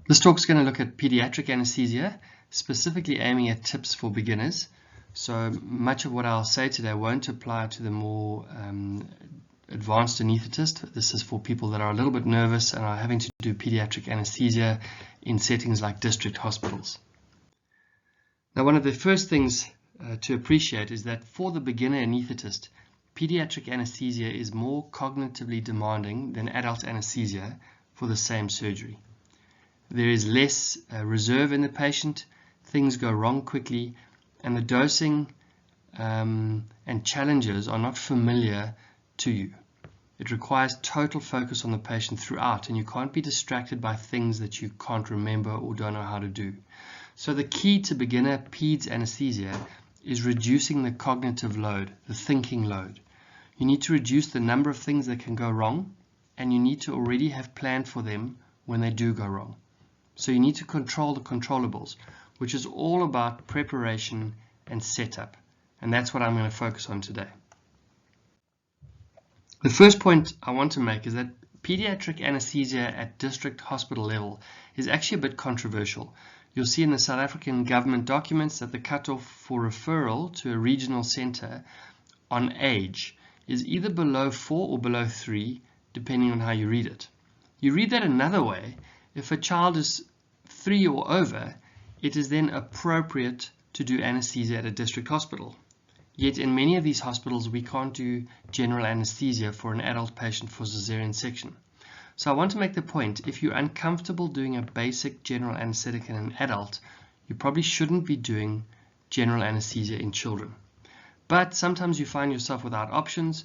This talk is going to look at pediatric anesthesia, specifically aiming at tips for beginners. So much of what I'll say today won't apply to the more advanced anaesthetist. This is for people that are a little bit nervous and are having to do pediatric anesthesia in settings like district hospitals. Now, one of the first things to appreciate is that for the beginner anaesthetist, pediatric anesthesia is more cognitively demanding than adult anesthesia for the same surgery. There is less reserve in the patient, things go wrong quickly, and the dosing and challenges are not familiar to you. It requires total focus on the patient throughout, and you can't be distracted by things that you can't remember or don't know how to do. So the key to beginner peds anesthesia is reducing the cognitive load, the thinking load. You need to reduce the number of things that can go wrong, and you need to already have planned for them when they do go wrong. So you need to control the controllables, which is all about preparation and setup. And that's what I'm going to focus on today. The first point I want to make is that pediatric anesthesia at district hospital level is actually a bit controversial. You'll see in the South African government documents that the cutoff for referral to a regional center on age is either below 4 or below 3, depending on how you read it. You read that another way. If a child is 3 or over, it is then appropriate to do anesthesia at a district hospital. Yet in many of these hospitals, we can't do general anesthesia for an adult patient for cesarean section. So I want to make the point, if you're uncomfortable doing a basic general anesthetic in an adult, you probably shouldn't be doing general anesthesia in children. But sometimes you find yourself without options,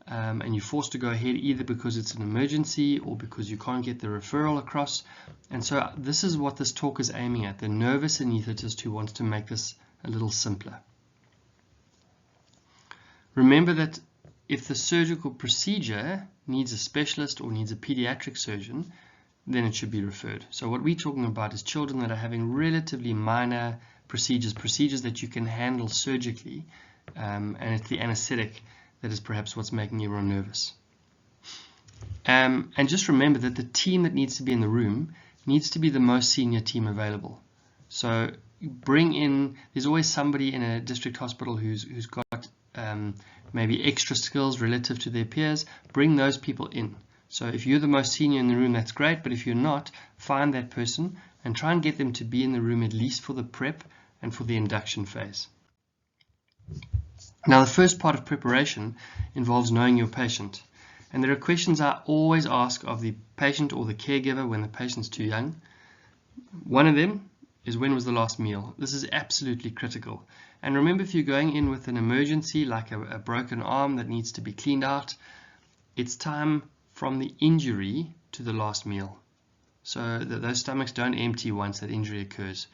and you're forced to go ahead either because it's an emergency or because you can't get the referral across. And so this is what this talk is aiming at, the nervous anaesthetist who wants to make this a little simpler. Remember that if the surgical procedure needs a specialist or needs a pediatric surgeon, then it should be referred. So what we're talking about is children that are having relatively minor procedures that you can handle surgically, and it's the anesthetic that is perhaps what's making everyone nervous. And just remember that the team that needs to be in the room needs to be the most senior team available. So bring in, there's always somebody in a district hospital who's got maybe extra skills relative to their peers. Bring those people in. So if you're the most senior in the room, that's great, but if you're not, find that person and try and get them to be in the room at least for the prep and for the induction phase. Now, the first part of preparation involves knowing your patient. And there are questions I always ask of the patient or the caregiver when the patient's too young. One of them is, when was the last meal? This is absolutely critical. And remember, if you're going in with an emergency like a broken arm that needs to be cleaned out, it's time from the injury to the last meal. So those stomachs don't empty once that injury occurs.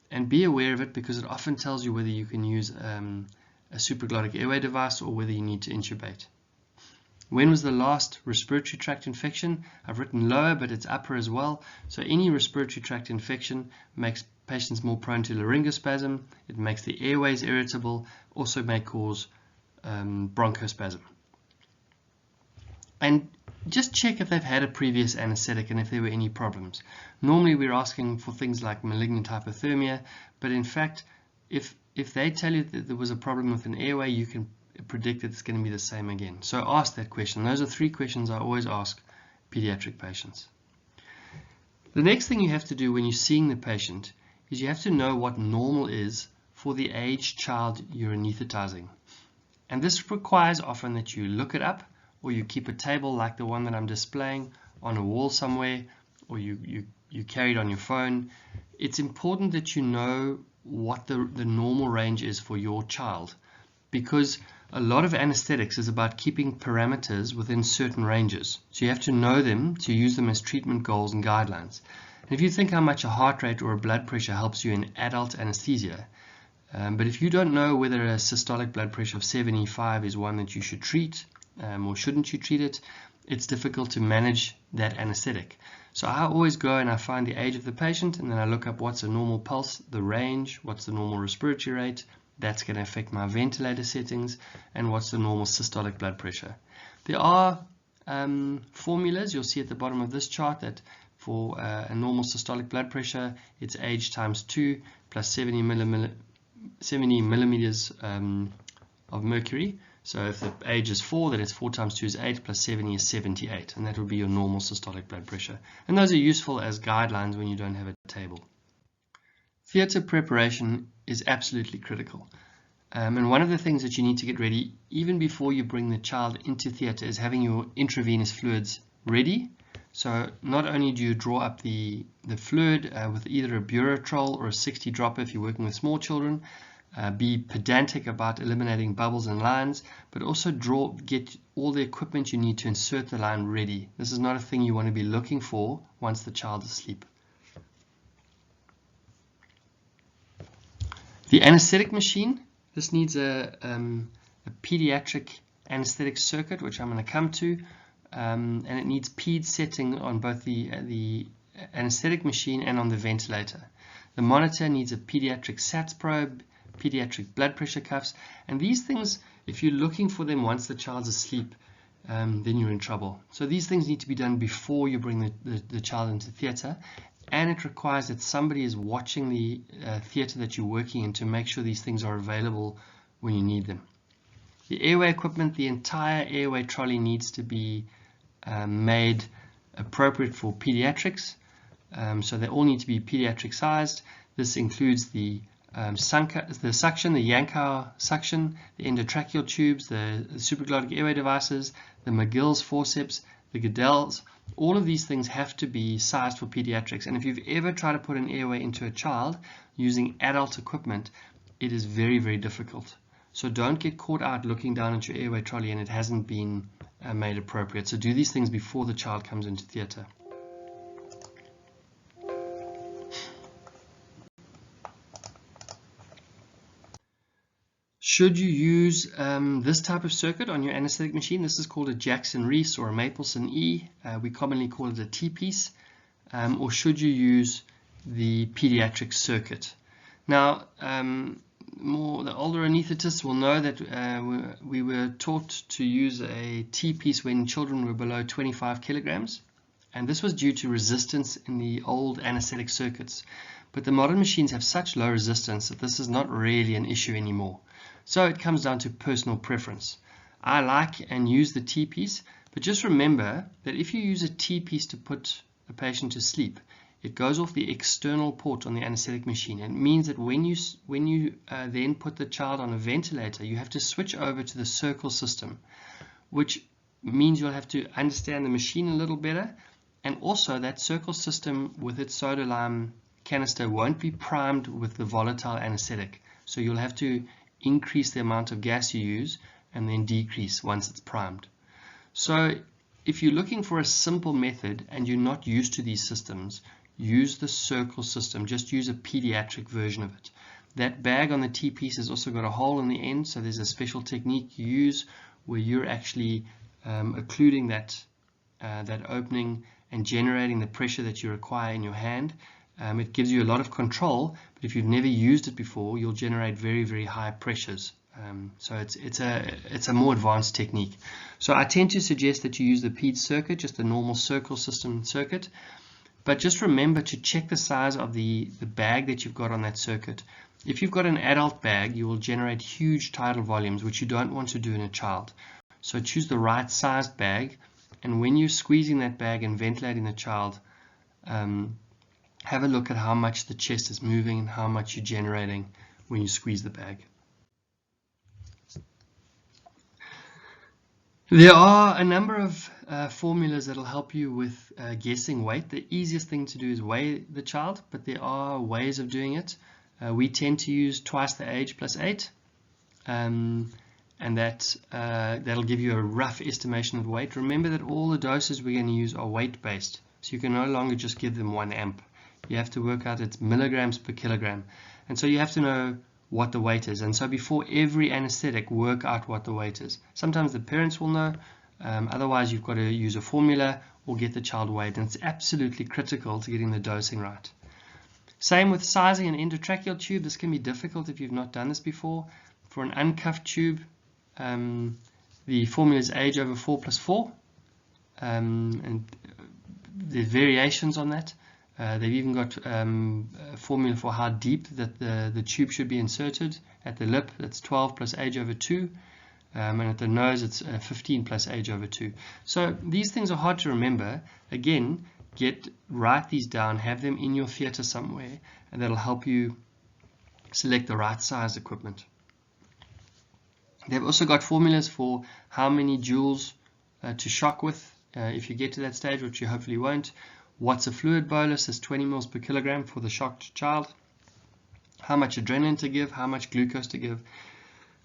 And be aware of it, because it often tells you whether you can use a supraglottic airway device or whether you need to intubate. When was the last respiratory tract infection? I've written lower, but it's upper as well. So any respiratory tract infection makes patients more prone to laryngospasm. It makes the airways irritable, also may cause bronchospasm. And just check if they've had a previous anesthetic and if there were any problems. Normally we're asking for things like malignant hypothermia, but in fact, if they tell you that there was a problem with an airway, you can predict that it's going to be the same again. So ask that question. Those are 3 questions I always ask pediatric patients. The next thing you have to do when you're seeing the patient is you have to know what normal is for the age child you're anesthetizing. And this requires often that you look it up, or you keep a table like the one that I'm displaying on a wall somewhere, or you carry it on your phone. It's important that you know what the normal range is for your child, because a lot of anesthetics is about keeping parameters within certain ranges. So you have to know them to use them as treatment goals and guidelines. And if you think how much a heart rate or a blood pressure helps you in adult anesthesia, but if you don't know whether a systolic blood pressure of 75 is one that you should treat or shouldn't you treat it, it's difficult to manage that anesthetic. So I always go and I find the age of the patient, and then I look up what's a normal pulse, the range, what's the normal respiratory rate. That's going to affect my ventilator settings, and what's the normal systolic blood pressure. There are formulas you'll see at the bottom of this chart that For a normal systolic blood pressure, it's age times 2 plus 70 millimeters of mercury. So if the age is 4, then it's 4 times 2 is 8 plus 70 is 78, and that would be your normal systolic blood pressure. And those are useful as guidelines when you don't have a table. Theatre preparation is absolutely critical. And one of the things that you need to get ready even before you bring the child into theatre is having your intravenous fluids ready. So not only do you draw up the fluid with either a Buretrol or a 60 dropper if you're working with small children, be pedantic about eliminating bubbles and lines, but also get all the equipment you need to insert the line ready. This is not a thing you want to be looking for once the child is asleep. The anesthetic machine, this needs a pediatric anesthetic circuit, which I'm going to come to, and it needs PED setting on both the anesthetic machine and on the ventilator. The monitor needs a pediatric SATS probe, pediatric blood pressure cuffs, and these things, if you're looking for them once the child's asleep, then you're in trouble. So these things need to be done before you bring the child into theatre, and it requires that somebody is watching the theatre that you're working in to make sure these things are available when you need them. The airway equipment, the entire airway trolley needs to be made appropriate for pediatrics, so they all need to be pediatric sized. This includes the suction, the Yankauer suction, the endotracheal tubes, the supraglottic airway devices, the McGill's forceps, the Goodell's. All of these things have to be sized for pediatrics, and if you've ever tried to put an airway into a child using adult equipment, it is very, very difficult. So don't get caught out looking down at your airway trolley and it hasn't been made appropriate. So do these things before the child comes into theatre. Should you use this type of circuit on your anesthetic machine? This is called a Jackson-Rees or a Mapleson E. We commonly call it a T-piece. Or should you use the pediatric circuit? Now, the older anaesthetists will know that we were taught to use a T-piece when children were below 25 kilograms. And this was due to resistance in the old anesthetic circuits. But the modern machines have such low resistance that this is not really an issue anymore. So it comes down to personal preference. I like and use the T-piece, but just remember that if you use a T-piece to put a patient to sleep, it goes off the external port on the anesthetic machine. It means that when you then put the child on a ventilator, you have to switch over to the circle system, which means you'll have to understand the machine a little better, and also that circle system with its soda lime canister won't be primed with the volatile anesthetic. So you'll have to increase the amount of gas you use and then decrease once it's primed. So if you're looking for a simple method and you're not used to these systems, use the circle system. Just use a pediatric version of it. That bag on the T-piece has also got a hole in the end, so there's a special technique you use where you're actually occluding that opening and generating the pressure that you require in your hand. It gives you a lot of control, but if you've never used it before, you'll generate very, very high pressures. So it's a more advanced technique. So I tend to suggest that you use the PED circuit, just the normal circle system circuit. But just remember to check the size of the bag that you've got on that circuit. If you've got an adult bag, you will generate huge tidal volumes, which you don't want to do in a child. So choose the right sized bag, and when you're squeezing that bag and ventilating the child, have a look at how much the chest is moving and how much you're generating when you squeeze the bag. There are a number of formulas that will help you with guessing weight. The easiest thing to do is weigh the child, but there are ways of doing it. We tend to use twice the age plus 8, and that'll give you a rough estimation of weight. Remember that all the doses we're going to use are weight-based, so you can no longer just give them 1 amp. You have to work out its milligrams per kilogram, and so you have to know what the weight is. And so before every anesthetic, work out what the weight is. Sometimes the parents will know, otherwise you've got to use a formula or get the child weighed, and it's absolutely critical to getting the dosing right. Same with sizing an endotracheal tube. This can be difficult if you've not done this before. For an uncuffed tube, the formula is age over 4 plus 4, and there's variations on that. They've even got a formula for how deep that the tube should be inserted. At the lip, that's 12 plus age over 2. And at the nose, it's 15 plus age over 2. So these things are hard to remember. Again, write these down, have them in your theatre somewhere, and that'll help you select the right size equipment. They've also got formulas for how many joules to shock with if you get to that stage, which you hopefully won't. What's a fluid bolus is 20 mL per kilogram for the shocked child. How much adrenaline to give, how much glucose to give.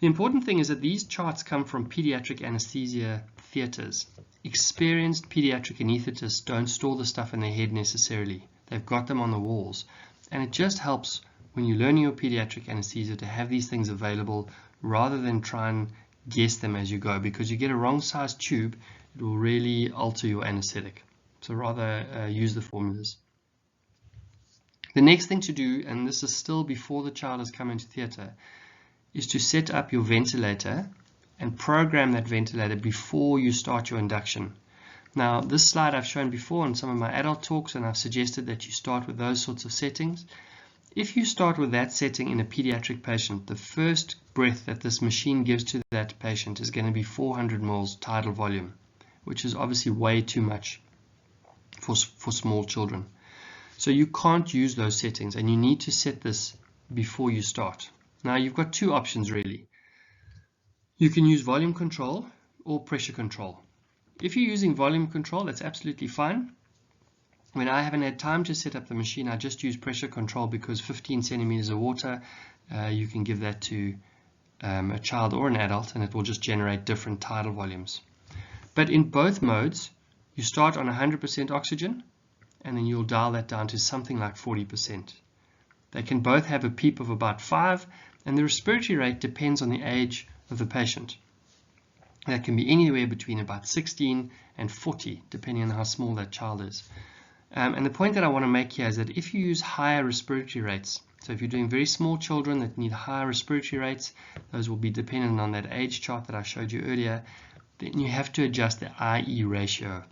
The important thing is that these charts come from pediatric anesthesia theatres. Experienced pediatric anaesthetists don't store the stuff in their head necessarily. They've got them on the walls. And it just helps when you're learning your pediatric anesthesia to have these things available rather than try and guess them as you go, because you get a wrong size tube, it will really alter your anesthetic. So rather use the formulas. The next thing to do, and this is still before the child has come into theatre, is to set up your ventilator and program that ventilator before you start your induction. Now, this slide I've shown before in some of my adult talks, and I've suggested that you start with those sorts of settings. If you start with that setting in a pediatric patient, the first breath that this machine gives to that patient is going to be 400 mL tidal volume, which is obviously way too much for small children. So you can't use those settings, and you need to set this before you start. Now, you've got two options really. You can use volume control or pressure control. If you're using volume control, that's absolutely fine. When I haven't had time to set up the machine, I just use pressure control, because 15 centimeters of water, you can give that to a child or an adult, and it will just generate different tidal volumes. But in both modes, you start on 100% oxygen, and then you'll dial that down to something like 40%. They can both have a PEEP of about 5, and the respiratory rate depends on the age of the patient. That can be anywhere between about 16 and 40, depending on how small that child is. And the point that I want to make here is that if you use higher respiratory rates, so if you're doing very small children that need higher respiratory rates, those will be dependent on that age chart that I showed you earlier, then you have to adjust the IE ratio.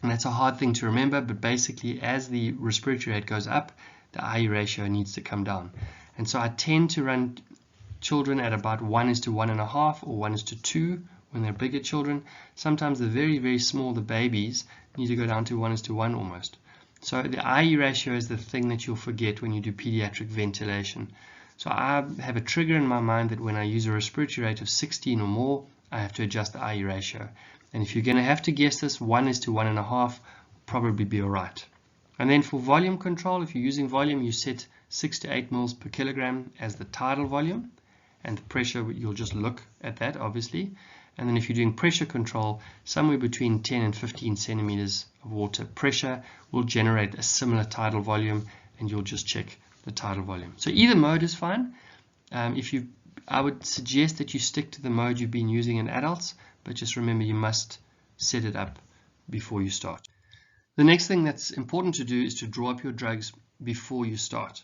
And that's a hard thing to remember, but basically as the respiratory rate goes up, the IE ratio needs to come down. And so I tend to run children at about 1:1.5 or 1:2 when they're bigger children. Sometimes the very, very small, the babies, need to go down to 1:1 almost. So the IE ratio is the thing that you'll forget when you do pediatric ventilation. So I have a trigger in my mind that when I use a respiratory rate of 16 or more, I have to adjust the IE ratio. And if you're going to have to guess this, 1:1.5 will probably be alright. And then for volume control, if you're using volume, you set 6 to 8 mL per kilogram as the tidal volume, and the pressure, you'll just look at that obviously. And then if you're doing pressure control, somewhere between 10 and 15 centimeters of water pressure will generate a similar tidal volume, and you'll just check the tidal volume. So either mode is fine. I would suggest that you stick to the mode you've been using in adults, but just remember you must set it up before you start. The next thing that's important to do is to draw up your drugs before you start.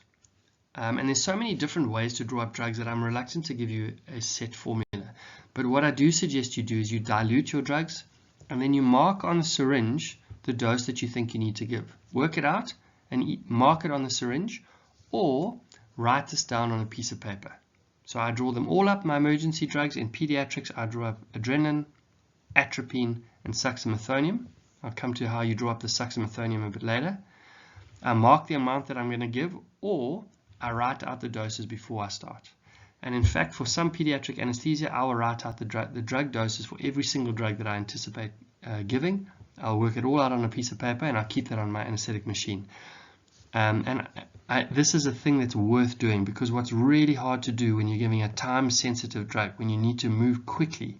And there's so many different ways to draw up drugs that I'm reluctant to give you a set formula. But what I do suggest you do is you dilute your drugs, and then you mark on the syringe the dose that you think you need to give. Work it out and mark it on the syringe, or write this down on a piece of paper. So I draw them all up, my emergency drugs. In pediatrics, I draw up adrenaline, atropine, and succinylcholine. I'll come to how you draw up the succinylcholine a bit later. I mark the amount that I'm going to give, or I write out the doses before I start. And in fact, for some pediatric anesthesia, I will write out the drug doses for every single drug that I anticipate giving. I'll work it all out on a piece of paper, and I'll keep that on my anesthetic machine. This is a thing that's worth doing, because what's really hard to do when you're giving a time-sensitive drug, when you need to move quickly,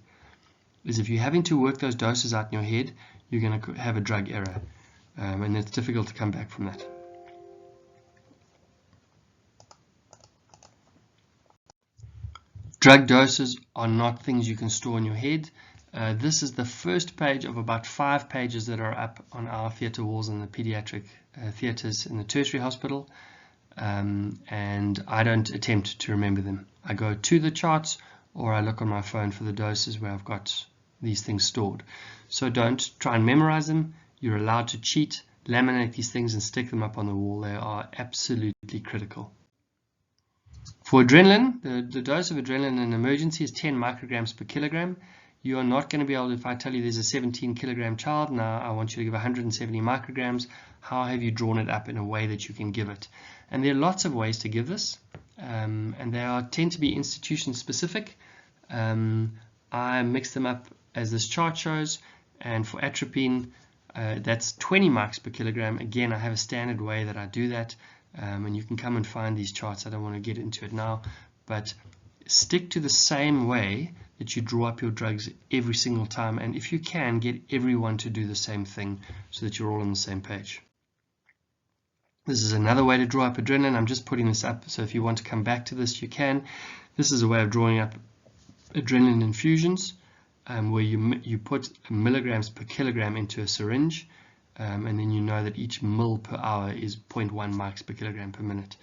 is if you're having to work those doses out in your head, you're going to have a drug error, and it's difficult to come back from that. Drug doses are not things you can store in your head. This is the first page of about 5 pages that are up on our theatre walls in the pediatric theatres in the tertiary hospital, and I don't attempt to remember them. I go to the charts, or I look on my phone for the doses where I've got these things stored. So don't try and memorize them. You're allowed to cheat, laminate these things and stick them up on the wall. They are absolutely critical. For adrenaline, the dose of adrenaline in emergency is 10 micrograms per kilogram. You are not going to be able to, if I tell you there's a 17 kilogram child, now I want you to give 170 micrograms, how have you drawn it up in a way that you can give it? And there are lots of ways to give this, and they tend to be institution specific. I mix them up as this chart shows, and for atropine, that's 20 mics per kilogram. Again, I have a standard way that I do that, and you can come and find these charts. I don't want to get into it now, but stick to the same way that you draw up your drugs every single time, and if you can, get everyone to do the same thing so that you're all on the same page. This is another way to draw up adrenaline. I'm just putting this up, so if you want to come back to this, you can. This is a way of drawing up adrenaline infusions, where you put milligrams per kilogram into a syringe, and then you know that each mil per hour is 0.1 mics per kilogram per minute.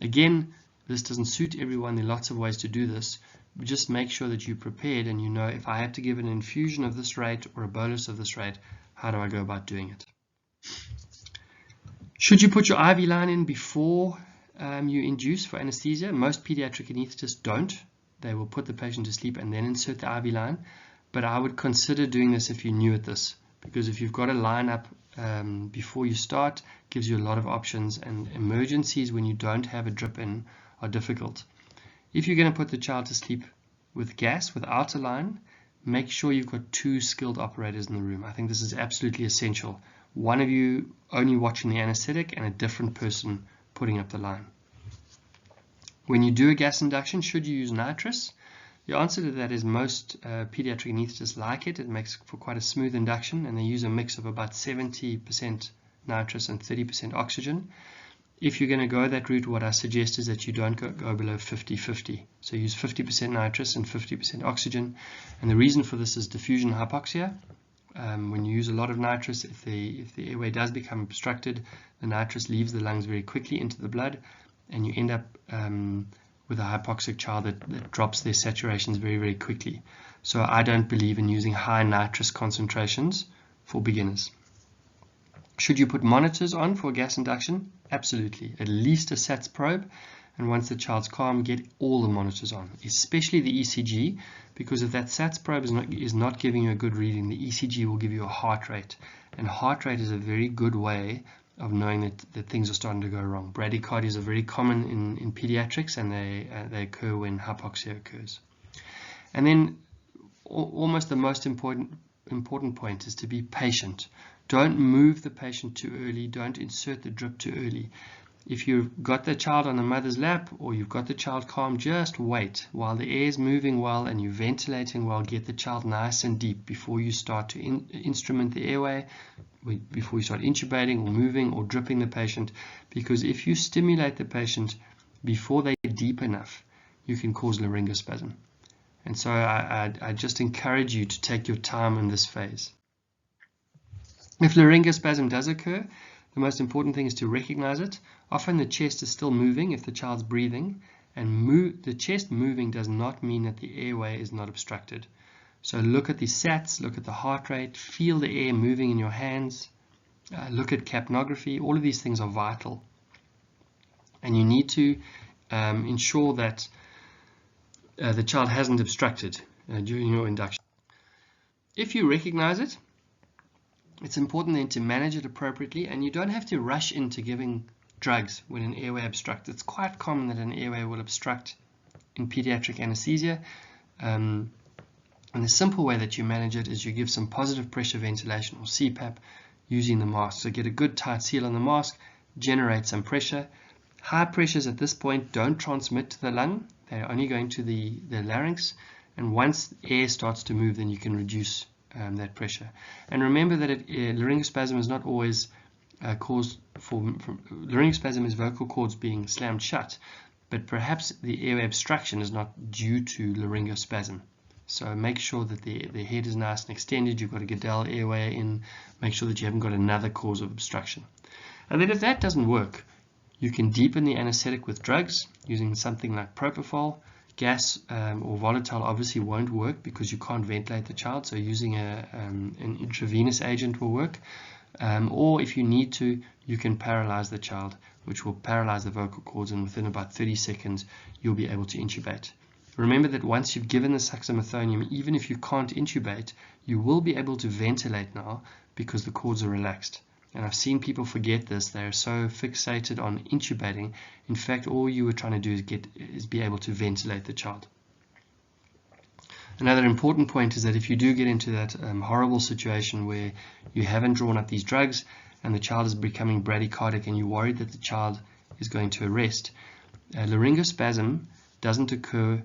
Again, this doesn't suit everyone. There are lots of ways to do this. Just make sure that you're prepared and you know, if I have to give an infusion of this rate or a bolus of this rate, how do I go about doing it? Should you put your IV line in before you induce for anesthesia? Most pediatric anesthetists don't. They will put the patient to sleep and then insert the IV line. But I would consider doing this if you're new at this, because if you've got a line up before you start, gives you a lot of options, and emergencies when you don't have a drip in are difficult. If you're going to put the child to sleep with gas without a line, make sure you've got 2 skilled operators in the room. I think this is absolutely essential. One of you only watching the anesthetic and a different person putting up the line. When you do a gas induction, should you use nitrous? The answer to that is most pediatric anesthetists like it. It makes for quite a smooth induction, and they use a mix of about 70% nitrous and 30% oxygen. If you're going to go that route, what I suggest is that you don't go below 50-50. So use 50% nitrous and 50% oxygen. And the reason for this is diffusion hypoxia. When you use a lot of nitrous, if the airway does become obstructed, the nitrous leaves the lungs very quickly into the blood, and you end up with a hypoxic child that drops their saturations very, very quickly. So I don't believe in using high nitrous concentrations for beginners. Should you put monitors on for gas induction? Absolutely. At least a SATS probe, and once the child's calm, get all the monitors on, especially the ECG, because if that SATS probe is not giving you a good reading, the ECG will give you a heart rate, and heart rate is a very good way of knowing that things are starting to go wrong. Bradycardias are very common in pediatrics, and they occur when hypoxia occurs. And then almost the most important point is to be patient. Don't move the patient too early. Don't insert the drip too early. If you've got the child on the mother's lap or you've got the child calm, just wait while the air is moving well and you're ventilating well. Get the child nice and deep before you start to instrument the airway, before you start intubating or moving or dripping the patient, because if you stimulate the patient before they're deep enough, you can cause laryngospasm. And so I just encourage you to take your time in this phase. If laryngospasm does occur, the most important thing is to recognize it. Often the chest is still moving if the child's breathing, and the chest moving does not mean that the airway is not obstructed. So look at the SATs, look at the heart rate, feel the air moving in your hands, look at capnography. All of these things are vital. And you need to ensure that the child hasn't obstructed during your induction. If you recognize it, it's important then to manage it appropriately, and you don't have to rush into giving drugs when an airway obstructs. It's quite common that an airway will obstruct in pediatric anesthesia. And the simple way that you manage it is you give some positive pressure ventilation or CPAP using the mask. So get a good tight seal on the mask, generate some pressure. High pressures at this point don't transmit to the lung. They're only going to the larynx. And once air starts to move, then you can reduce that pressure. And remember that laryngospasm is not always caused laryngospasm is vocal cords being slammed shut, but perhaps the airway obstruction is not due to laryngospasm. So make sure that the head is nice and extended. You've got a Goodell airway in. Make sure that you haven't got another cause of obstruction. And then if that doesn't work, you can deepen the anesthetic with drugs using something like propofol. Gas or volatile obviously won't work because you can't ventilate the child, so using an intravenous agent will work. or if you need to, you can paralyze the child, which will paralyze the vocal cords, and within about 30 seconds you'll be able to intubate. Remember that once you've given the succinylcholine, even if you can't intubate, you will be able to ventilate now because the cords are relaxed. And I've seen people forget this. They're so fixated on intubating. In fact, all you were trying to do is be able to ventilate the child. Another important point is that if you do get into that horrible situation where you haven't drawn up these drugs and the child is becoming bradycardic and you're worried that the child is going to arrest, laryngospasm doesn't occur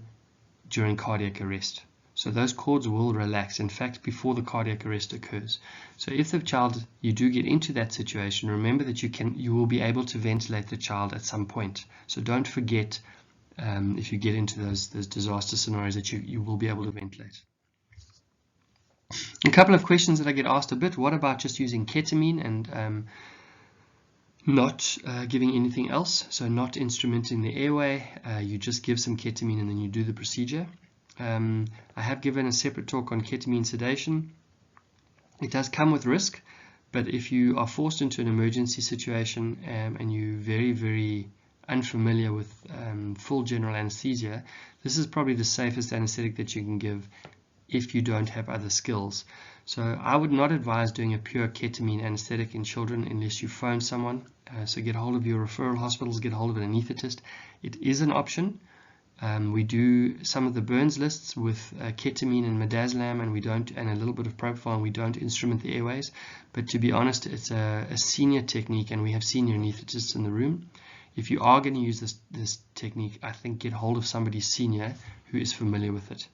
during cardiac arrest. So those cords will relax, in fact, before the cardiac arrest occurs. So if the child, you do get into that situation, remember that you will be able to ventilate the child at some point. So don't forget, if you get into those disaster scenarios, that you will be able to ventilate. A couple of questions that I get asked a bit: what about just using ketamine and not giving anything else? So not instrumenting the airway, you just give some ketamine and then you do the procedure. I have given a separate talk on ketamine sedation. It does come with risk, but if you are forced into an emergency situation and you're very, very unfamiliar with full general anesthesia, this is probably the safest anesthetic that you can give if you don't have other skills. So I would not advise doing a pure ketamine anesthetic in children unless you phone someone. So get hold of your referral hospitals, get hold of an anesthetist. It is an option. We do some of the burns lists with ketamine and midazolam, and a little bit of propofol, and we don't instrument the airways. But to be honest, it's a senior technique, and we have senior anesthetists in the room. If you are going to use this technique, I think get hold of somebody senior who is familiar with it.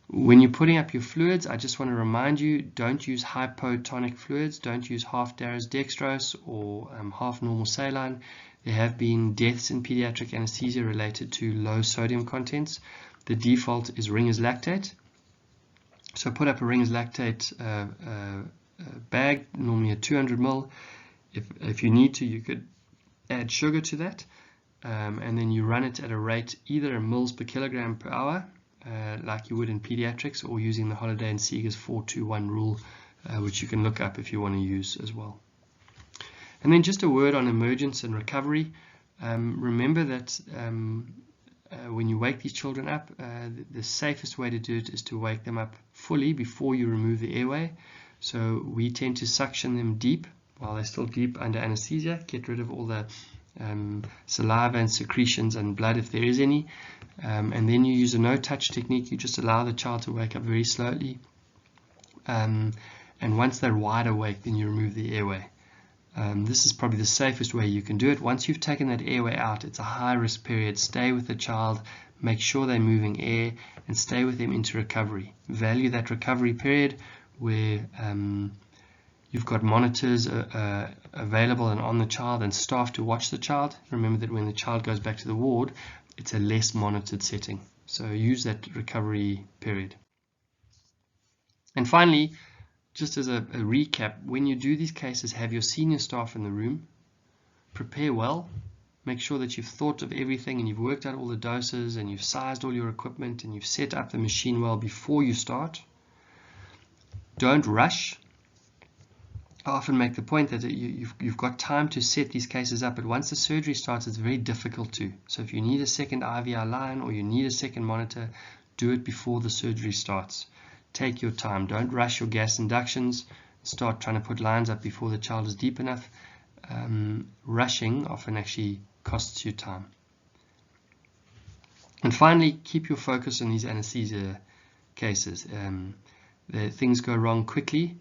When you're putting up your fluids, I just want to remind you, don't use hypotonic fluids. Don't use half Darrow's dextrose or half normal saline. There have been deaths in pediatric anesthesia related to low sodium contents. The default is Ringer's lactate. So put up a Ringer's lactate bag, normally a 200 ml. If you need to, you could add sugar to that, and then you run it at a rate either in mils per kilogram per hour, like you would in pediatrics, or using the Holiday and Seeger's 4-2-1 rule, which you can look up if you want to use as well. And then just a word on emergence and recovery. Remember that when you wake these children up, the safest way to do it is to wake them up fully before you remove the airway. So we tend to suction them deep while they're still deep under anesthesia, get rid of all the saliva and secretions and blood if there is any, and then you use a no-touch technique. You just allow the child to wake up very slowly, and once they're wide awake, then you remove the airway. This is probably the safest way you can do it. Once you've taken that airway out, it's a high-risk period. Stay with the child, make sure they're moving air, and stay with them into recovery. Value that recovery period where you've got monitors available and on the child and staff to watch the child. Remember that when the child goes back to the ward, it's a less monitored setting. So use that recovery period. And finally, just as a recap, when you do these cases, have your senior staff in the room. Prepare well. Make sure that you've thought of everything and you've worked out all the doses and you've sized all your equipment and you've set up the machine well before you start. Don't rush. I often make the point that you've got time to set these cases up, but once the surgery starts, it's very difficult to. So if you need a second IVR line or you need a second monitor, do it before the surgery starts. Take your time. Don't rush your gas inductions. Start trying to put lines up before the child is deep enough. Rushing often actually costs you time. And finally, keep your focus on these anesthesia cases. Things go wrong quickly.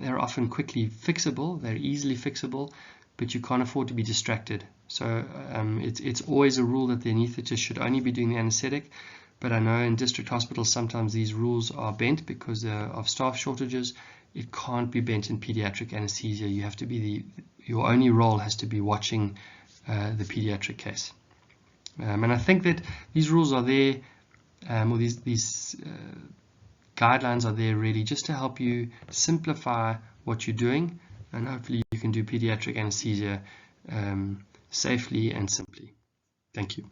They're often quickly fixable, they're easily fixable, but you can't afford to be distracted. So it's always a rule that the anaesthetist should only be doing the anesthetic, but I know in district hospitals sometimes these rules are bent because of staff shortages. It can't be bent in pediatric anesthesia. You have to be your only role has to be watching the pediatric case. And I think that these rules are there, or these guidelines are there really just to help you simplify what you're doing, and hopefully you can do pediatric anesthesia safely and simply. Thank you.